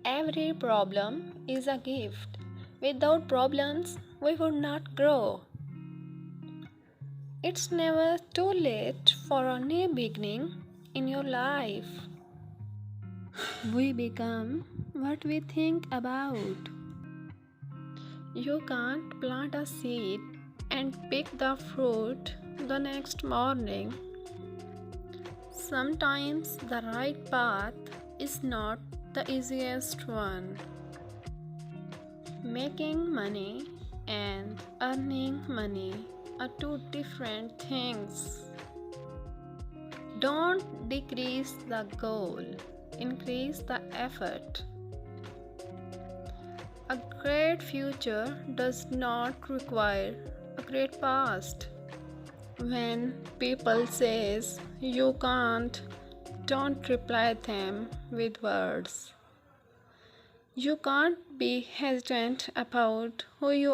Every problem is a gift. Without problems, we would not grow. It's never too late for a new beginning in your life. We become what we think about. You can't plant a seed and pick the fruit the next morning. Sometimes the right path is not the easiest one. Making money and earning money are two different things. Don't decrease the goal, increase the effort. A great future does not require a great past. When people says you can't, don't reply them with words. You can't be hesitant about who you